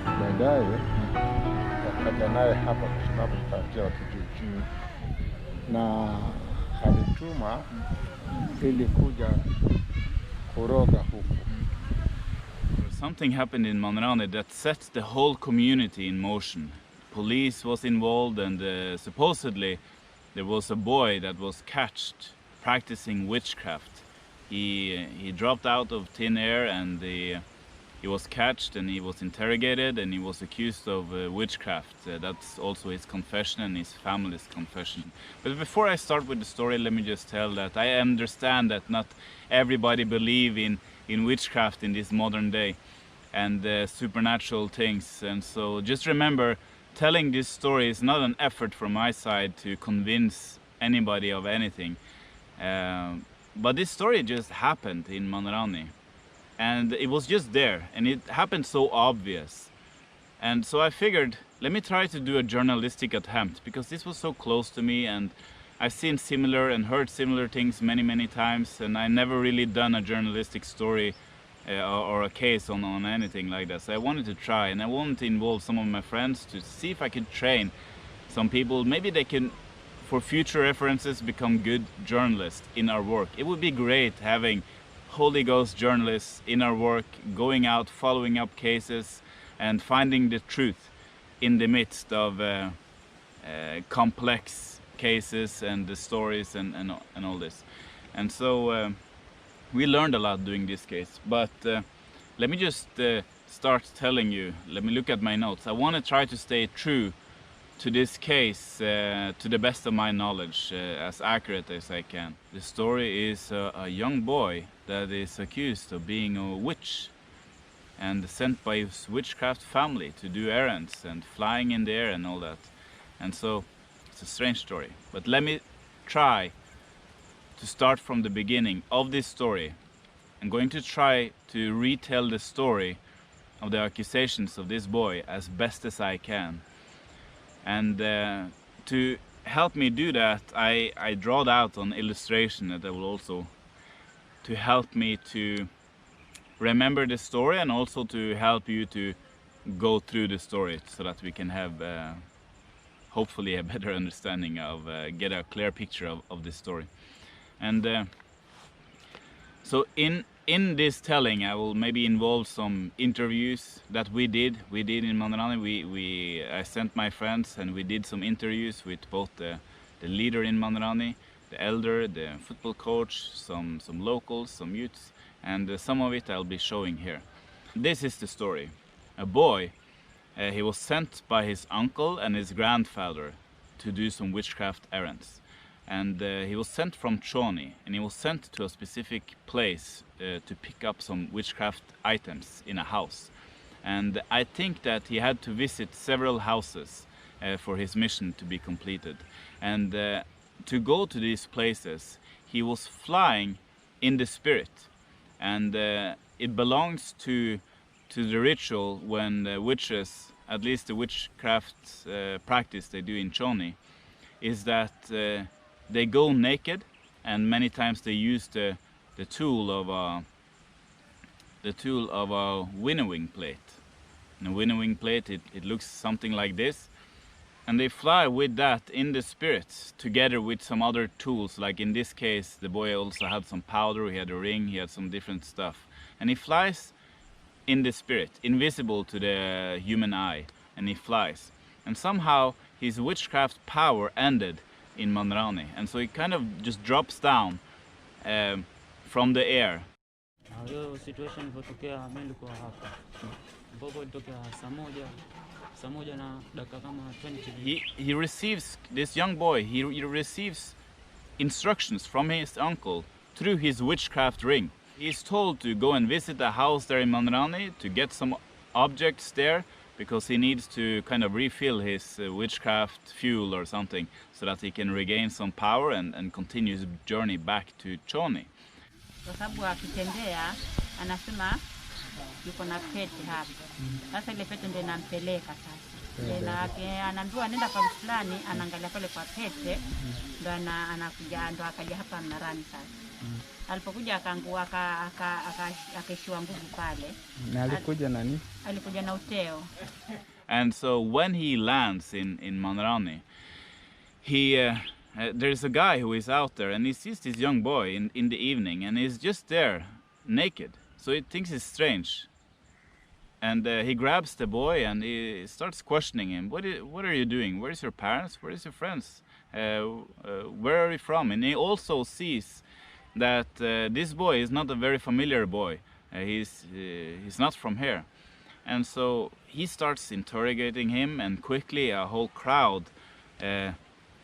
Alafu baadaye wakaja naye hapa kwa sababu nikaanzia wakijiji. Na alituma ili kuja kuroga huku. Something happened in Mahanaim that set the whole community in motion. Police was involved, and supposedly there was a boy that was catched practicing witchcraft. He dropped out of thin air, and he was catched, and he was interrogated, and he was accused of witchcraft. That's also his confession and his family's confession. But before I start with the story, let me just tell that I understand that not everybody believe in witchcraft in this modern day and supernatural things. And so just remember, telling this story is not an effort from my side to convince anybody of anything. But this story just happened in Mahanaim. And it was just there, and it happened so obvious. And so I figured, let me try to do a journalistic attempt, because this was so close to me, and I've seen similar and heard similar things many times, and I never really done a journalistic story or a case on anything like that. So I wanted to try, and I wanted to involve some of my friends to see if I could train some people. Maybe they can, for future references, become good journalists in our work. It would be great having Holy Ghost journalists in our work, going out, following up cases, and finding the truth in the midst of complex cases and the stories and all this. And so we learned a lot doing this case. But let me just start telling you, let me look at my notes. I want to try to stay true to this case to the best of my knowledge, as accurate as I can. The story is a young boy that is accused of being a witch and sent by his witchcraft family to do errands and flying in the air and all that. And so it's a strange story. But let me try to start from the beginning of this story. I'm going to try to retell the story of the accusations of this boy as best as I can. And to help me do that, I drawed out an illustration that I will also to help me to remember the story, and also to help you to go through the story, so that we can have hopefully a better understanding of, get a clear picture of this story. And so in this telling, I will maybe involve some interviews that we did in Mahanaim. I sent my friends, and we did some interviews with both the leader in Mahanaim, the elder, the football coach, some locals, some youths, and some of it I'll be showing here. This is the story. A boy, he was sent by his uncle and his grandfather to do some witchcraft errands. And he was sent from Chonyi, and he was sent to a specific place to pick up some witchcraft items in a house. And I think that he had to visit several houses for his mission to be completed. And to go to these places, he was flying in the spirit. And it belongs to the ritual when the witches, at least the witchcraft practice they do in Chonyi, is that they go naked, and many times they use the tool of a winnowing plate. And a winnowing plate, it looks something like this, and they fly with that in the spirit, together with some other tools. Like in this case, the boy also had some powder, he had a ring, he had some different stuff, and he flies in the spirit, invisible to the human eye, and he flies. And somehow his witchcraft power ended in Mahanaim, and so he kind of just drops down from the air. He receives, this young boy, he receives instructions from his uncle through his witchcraft ring. He's told to go and visit a house there in Mahanaim to get some objects there, because he needs to kind of refill his witchcraft fuel or something, so that he can regain some power and continue his journey back to Chonyi. Kwa sababu akitembea anasema yuko na pete hapa. Sasa ile pete ndio inampeleka sasa. Na anaambiwa nenda kwa fulani, anaangalia pale kwa pete, ndio anakuja, ndio akaja hapa Mnarani sasa. Alipokuja akaishiwa nguvu pale. Na alikuja nani? Alikuja na uteo. And so when he lands in Mahanaim, there's a guy who is out there and he sees this young boy in the evening and he's just there naked. So he thinks it's strange. And he grabs the boy and he starts questioning him. What are you doing? Where is your parents? Where is your friends? Where are you from? And he also sees that this boy is not a very familiar boy. He's not from here. And so he starts interrogating him, and quickly a whole crowd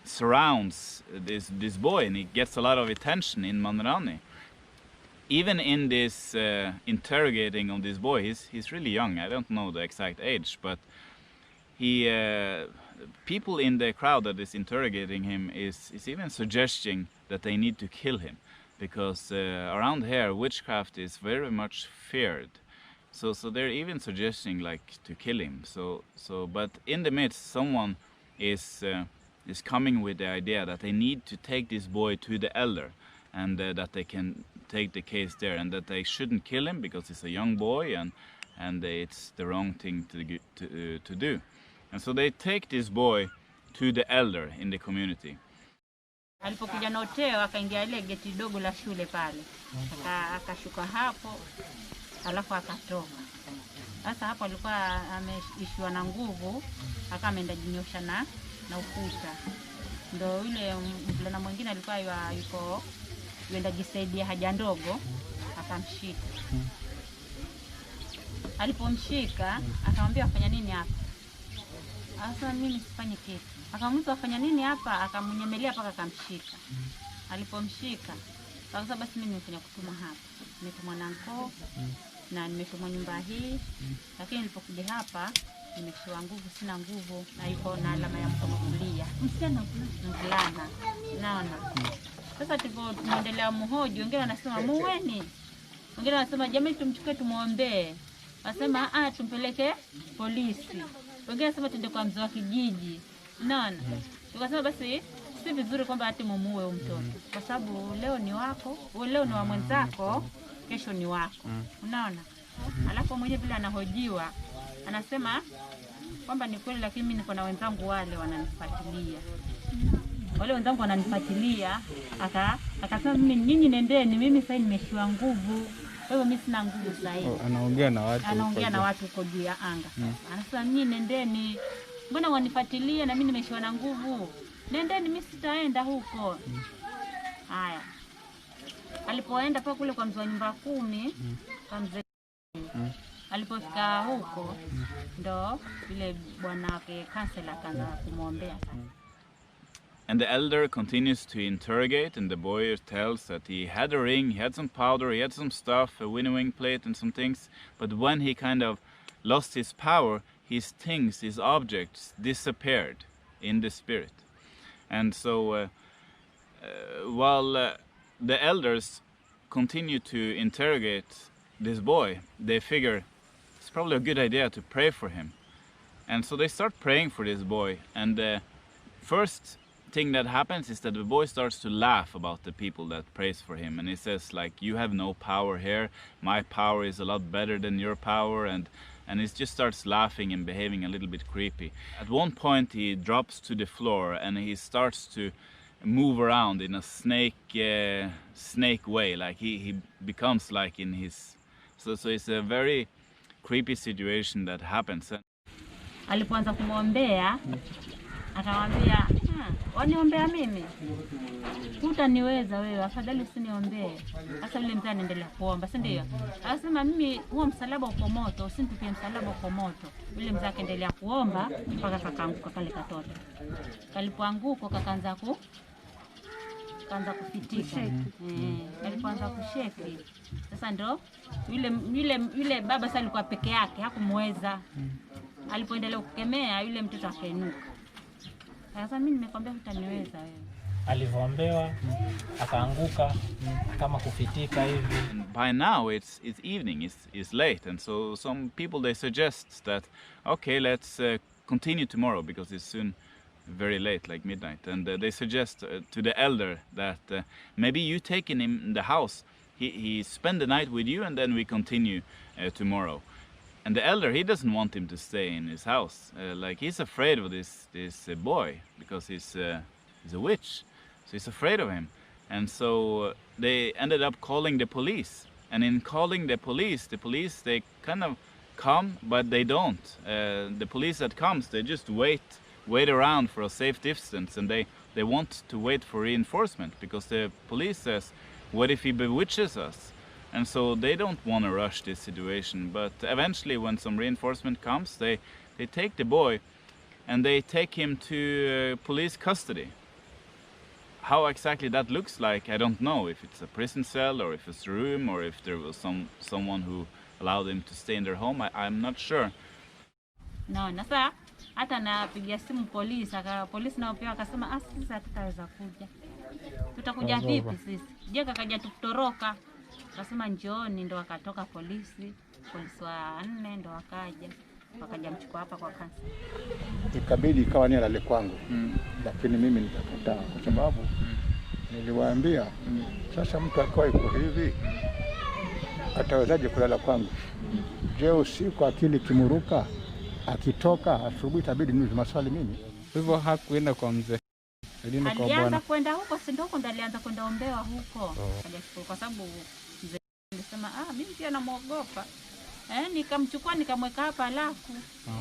surrounds this boy, and he gets a lot of attention in Mahanaim. Even in this interrogating of this boy, he's really young. I don't know the exact age, but people in the crowd that is interrogating him is even suggesting that they need to kill him, because around here witchcraft is very much feared. So they're even suggesting like to kill him. But in the midst, someone is coming with the idea that they need to take this boy to the elder, and that they can take the case there, and that they shouldn't kill him because he's a young boy and it's the wrong thing to do. And so they take this boy to the elder in the community. Alipokuja na uteo akaingia ile geti dogo la shule pale. Akashuka hapo alafu akatoka. Sasa hapo alikuwa ameishiwa na nguvu, akaenda jinyosha na ukuta. Ndio yule mvulana mwingine alikuwa yuko yenda jisaidia haja ndogo, akamshika. Alipomshika akamwambia afanya nini hapa? Akasema mimi sifanyi kitu. Akamuuliza afanya nini hapa? Akamnyemelea paka akamshika. Alipomshika akasema basi mimi nimefanya kutuma hapa. Nimetumwa na mkoo na nimetumwa nyumba hii, lakini nilipokuja hapa nimeshiwa nguvu, sina nguvu, na yuko na alama ya mkono kulia. Msichana mvulana. Naona. Sasa tunaendelea mhoji, wengine wanasema muweni. Wengine wanasema jamii tumchukue tumuombee. Wanasema tumpeleke polisi. Wengine wanasema tuende kwa mzee wa kijiji. Unaona? Tukasema basi si vizuri kwamba ati mumuue mtoto, kwa sababu leo ni wako, leo ni wa mwenzako, kesho ni wako. Unaona? Alafu mwenyewe vile anahojiwa anasema kwamba ni kweli, lakini mimi niko na wenzangu wale wananifuatilia. Wale wenzangu wananifuatilia, akasema nyinyi nendeni, mimi sasa nimeshiwa nguvu. Kwa hivyo mimi sina nguvu sasa hivi. Anaongea na watu huko juu ya anga. Anasema nyinyi nendeni. Mbona wanifuatilia na mimi nimeshiwa na nguvu? Nendeni, mimi sitaenda huko. Haya. Alipoenda pale kule kwa mzee wa nyumba 10, kwa mzee. Alipofika huko ndo yule bwana wake kansela akaanza kumwombea sasa. And the elder continues to interrogate, and the boy tells that he had a ring, he had some powder, he had some stuff, a winnowing plate and some things, but when he kind of lost his power, his things, his objects disappeared in the spirit. And so while the elders continue to interrogate this boy, they figure it's probably a good idea to pray for him. And so they start praying for this boy, and the first thing that happens is that the boy starts to laugh about the people that prays for him, and he says like, you have no power here, my power is a lot better than your power, and he just starts laughing and behaving a little bit creepy. At one point he drops to the floor and he starts to move around in a snake way, like he becomes like in his, so it's a very creepy situation that happens. Alipoanza kumwombea akamwambia, waniombea mimi? Hutaniweza wewe, afadhali usiniombee. Sasa yule mzee anaendelea kuomba, si ndio? Akasema mimi huo msalaba uko moto, usinitupie msalaba uko moto. Yule mzee akaendelea kuomba mpaka kakaanguka kale katoto. Kalipoanguka kakaanza kufitika. Alipoanza kusheki. Sasa ndo yule baba sasa alikuwa peke yake, hakumweza. Alipoendelea kukemea yule mtoto akainuka. Sasa mimi nimekwambia hutaniweza wewe. Alivyoombewa akaanguka kama kufitika hivi. By now it's evening, it's late, and so some people they suggest that okay, let's continue tomorrow because it's soon very late, like midnight, and they suggest to the elder that maybe you take him in the house he spend the night with you and then we continue tomorrow. And the elder, he doesn't want him to stay in his house. Like he's afraid of this boy because he's a witch. So he's afraid of him. And so they ended up calling the police. And in calling the police, they kind of come, but they don't. The police that comes, they just wait around for a safe distance, and they want to wait for reinforcement because the police says, what if he bewitches us? And so they don't want to rush this situation. But eventually when some reinforcement comes, they take the boy and they take him to police custody. How exactly that looks like, I don't know. If it's a prison cell or if it's a room or if there was someone who allowed him to stay in their home, I'm not sure. No, nasa hata napigia simu polisi, polisi nao pia akasema sisi hatutaweza kuja. Tutakuja vipi sisi? Je, kakaja tutoroka. Akasema njooni, ndo akatoka polisi wa 4 ndo wakaja mchukua hapa kwa kansa. Ikabidi ikawa ni alale kwangu. Lakini mimi nikakataa kwa sababu niliwaambia sasa mtu akiwa yuko hivi atawezaje kulala kwangu? Je, usiku akili kimuruka akitoka asubuhi itabidi niulize maswali mimi? Hivyo hakuenda kwa mzee. Alianza kwenda huko, si ndio ndo alianza kwenda ombewa huko. Kwa sababu mzee alisema mimi pia namuogopa. Nikamchukua nikamweka hapa alafu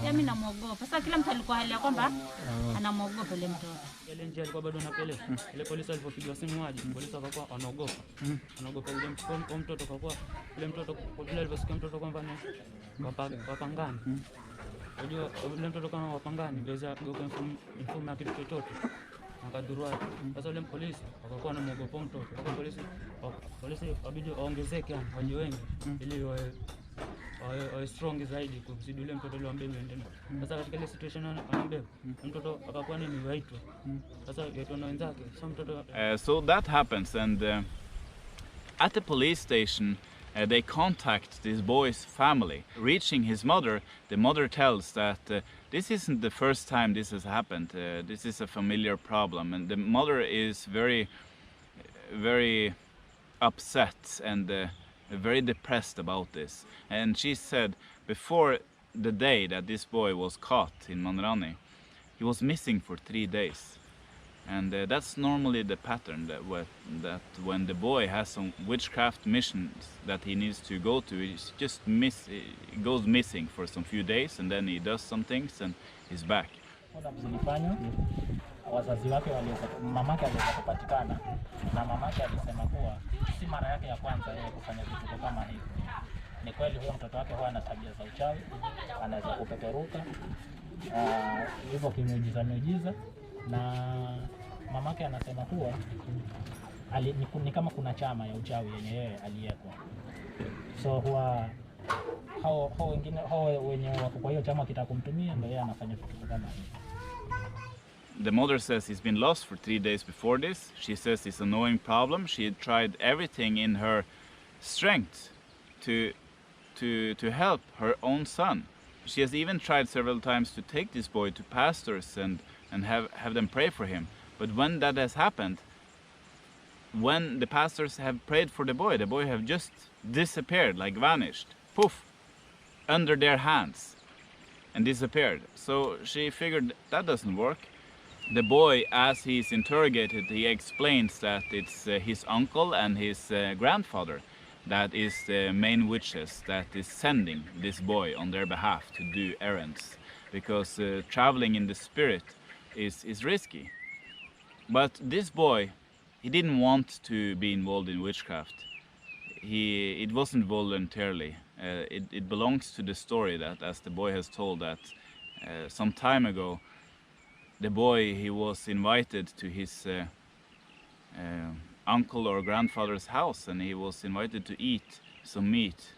mimi namuogopa. Sasa kila mtu alikuwa hali ya kwamba anamuogopa ile mtoto. Ile njia alikuwa bado anapeleka. Ile polisi alipopiga simu waje, polisi akakuwa anaogopa. Anaogopa ile mtoto kwa ile mtoto kwa vile alivyosikia mtoto kwamba ni wapangani. Unajua ile mtoto kama wapangani ngeza geuka mfumo ya kitu chochote. Akadurua. Sasa ile polisi akakuwa anamuogopa mtoto. Kwa polisi wabidi waongezeke waje wengi ili wawe strong zaidi kuzidi ule mtoto aliyembeba ndani. Sasa katika ile situation anambeba mtoto akakuwa nini waitwa. Sasa yaitwa na wenzake. So that happens, and at the police station they contact this boy's family. Reaching his mother, the mother tells that this isn't the first time this has happened. This is a familiar problem, and the mother is very, very upset and very depressed about this. And she said before the day that this boy was caught in Mahanaim, he was missing for 3 days. And that's normally the pattern, that when the boy has some witchcraft missions that he needs to go to, he goes missing for some few days, and then he does some things and he's back. Wazazi wake mamake aliweza kupatikana na mamake alisema kuwa si mara yake ya kwanza yeye kufanya vitu kama hivi. Ni kweli huyo mtoto wake huwa ana tabia za uchawi, anaweza kupeperuka hivyo kimiujiza, na mamake anasema kuwa ni kama kuna chama ya uchawi yenye yeye aliyekwa. So huwa hao wenye wako kwa hiyo chama kitakumtumia ndio yeye anafanya vitu kama hivi. The mother says he's been lost for 3 days before this. She says it's an annoying problem. She had tried everything in her strength to help her own son. She has even tried several times to take this boy to pastors and have them pray for him. But when that has happened, when the pastors have prayed for the boy have just disappeared, like vanished, poof, under their hands and disappeared. So she figured that doesn't work. The boy, as he's interrogated, he explains that it's his uncle and his grandfather that is the main witches that is sending this boy on their behalf to do errands, because traveling in the spirit is risky. But this boy, he didn't want to be involved in witchcraft. It wasn't voluntarily. It belongs to the story that, as the boy has told, that some time ago, the boy, he was invited to his uncle or grandfather's house, and he was invited to eat some meat,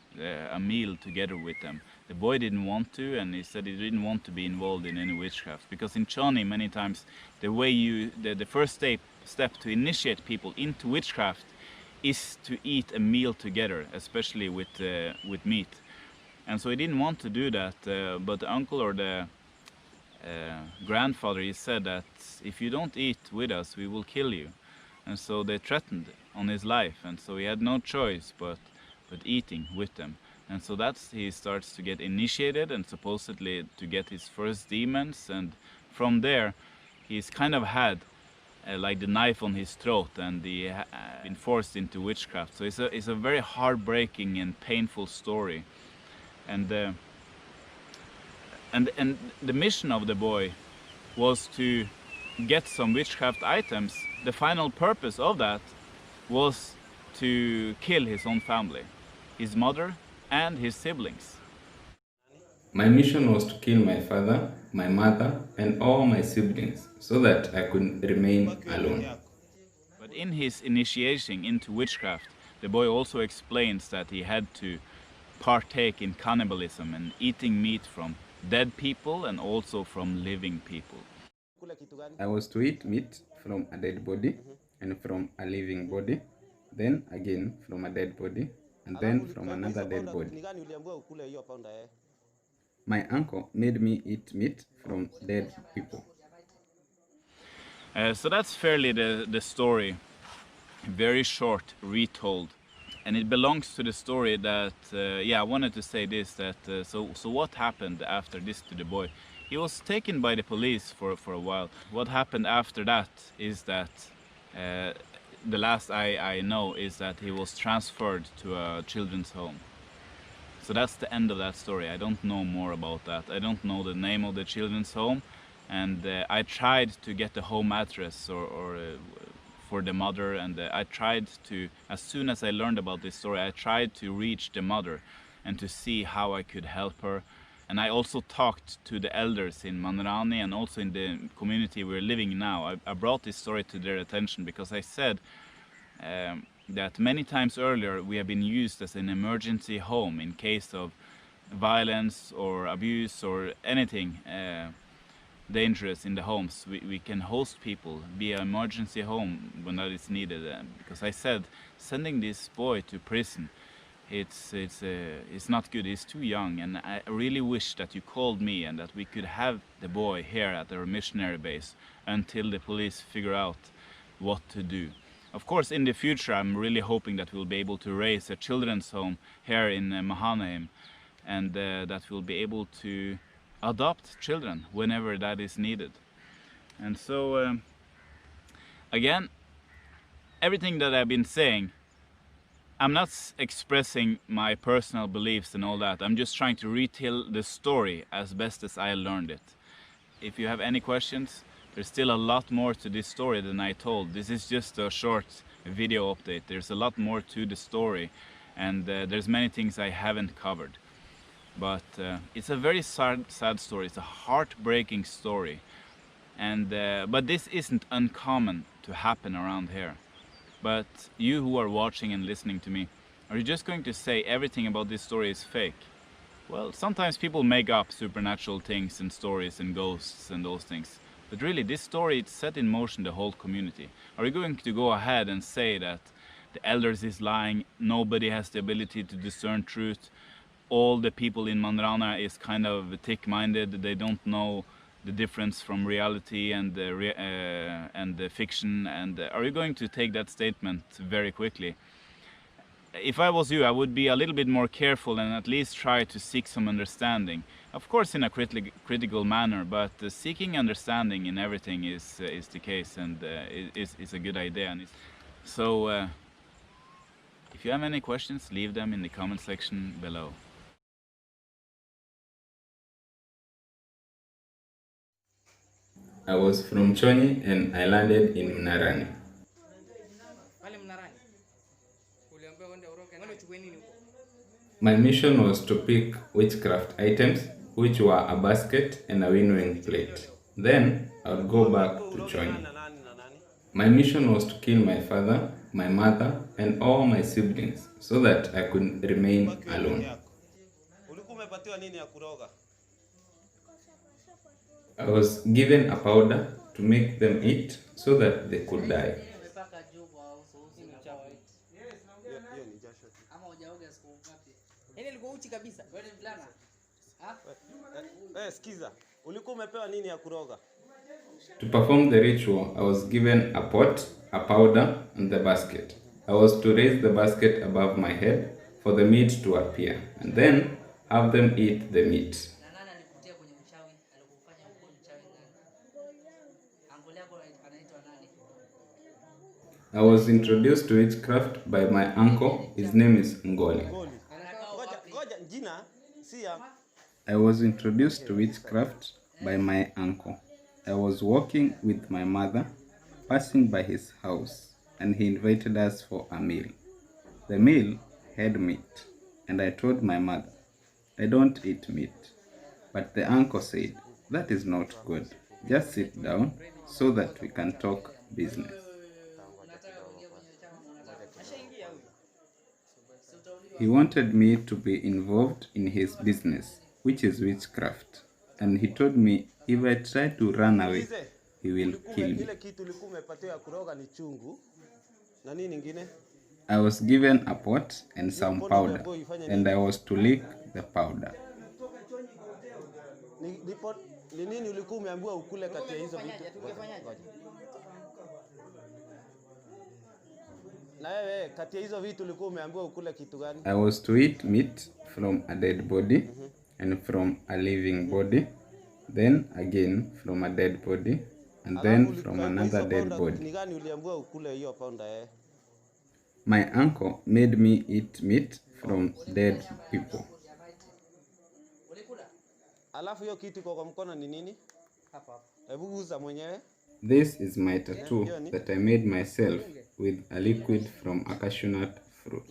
a meal together with them. The boy didn't want to, and he said he didn't want to be involved in any witchcraft, because in Chonyi many times the first step to initiate people into witchcraft is to eat a meal together, especially with meat. And so he didn't want to do that, but the uncle or the grandfather, he said that if you don't eat with us, we will kill you. and so they threatened on his life, and so he had no choice but eating with them. And so he starts to get initiated and supposedly to get his first demons, and from there he's kind of had like the knife on his throat, and he been forced into witchcraft. So it's a very heartbreaking and painful story. And the mission of the boy was to get some witchcraft items. The final purpose of that was to kill his own family, his mother and his siblings. My mission was to kill my father, my mother, and all my siblings, so that I could remain alone. But in his initiation into witchcraft, the boy also explains that he had to partake in cannibalism and eating meat from dead people and also from living people. I was to eat meat from a dead body and from a living body, then again from a dead body, and then from another dead body. My uncle made me eat meat from dead people. So that's fairly the story, very short, retold. And it belongs to the story that, I wanted to say this, that so what happened after this to the boy? He was taken by the police for a while. What happened after that is that, the last I know is that he was transferred to a children's home. So that's the end of that story. I don't know more about that. I don't know the name of the children's home, and I tried to get the home address for the mother, and I tried to, as soon as I learned about this story, I tried to reach the mother and to see how I could help her. And I also talked to the elders in Mahanaim and also in the community we're living now. I brought this story to their attention because I said that many times earlier we have been used as an emergency home in case of violence or abuse or anything dangerous in the homes. We can host people, be an emergency home when that is needed. Because I said, sending this boy to prison, it's not good. He's too young, and I really wish that you called me and that we could have the boy here at our missionary base until the police figure out what to do. Of course, in the future, I'm really hoping that we'll be able to raise a children's home here in Mahanaim, and that we'll be able to adopt children whenever that is needed. And so, again, everything that I've been saying, I'm not expressing my personal beliefs and all that. I'm just trying to retell the story as best as I learned it. If you have any questions, there's still a lot more to this story than I told. This is just a short video update. There's a lot more to the story, and there's many things I haven't covered. But it's a very sad story. It's a heartbreaking story, and but this isn't uncommon to happen around here. But you who are watching and listening to me, are you just going to say everything about this story is fake? Well, sometimes people make up supernatural things and stories and ghosts and those things. But really, this story, it set in motion the whole community. Are you going to go ahead and say that the elders is lying, nobody has the ability to discern truth, all the people in Mahanaim is kind of thick-minded, they don't know the difference from reality and the fiction, and are you going to take that statement very quickly? If I was you, I would be a little bit more careful and at least try to seek some understanding. Of course, in a critical manner, but seeking understanding in everything is the case, and is a good idea. So, if you have any questions, leave them in the comment section below. I was from Chonyi and I landed in Mahanaim. My mission was to pick witchcraft items, which were a basket and a winnowing plate. Then I would go back to Chonyi. My mission was to kill my father, my mother, and all my siblings, so that I could remain alone. I was given a powder to make them eat so that they could die. Skiza, ulikuwa umepewa nini ya kuroga? To perform the ritual, I was given a pot, a powder, and the basket. I was to raise the basket above my head for the meat to appear, and then have them eat the meat. I was introduced to witchcraft by my uncle. His name is Ngoli. I was introduced to witchcraft by my uncle. I was walking with my mother, passing by his house, and he invited us for a meal. The meal had meat, and I told my mother, I don't eat meat. But the uncle said, that is not good. Just sit down so that we can talk business. He wanted me to be involved in his business, which is witchcraft. And he told me if I try to run away, he will kill me. I was given a pot and some powder, and I was to lick the powder. I was to eat meat from a dead body and from a living body, then again from a dead body, and then from another dead body. My uncle made me eat meat from dead people. This is my tattoo that I made myself with a liquid from a cashew nut fruit.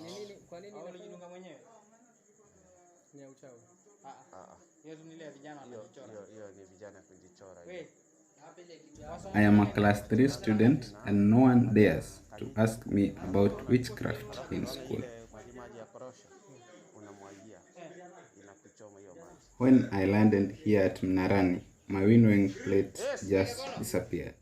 I am a class 3 student and no one dares to ask me about witchcraft in school. When I landed here at Mnarani, my winnowing plate just disappeared.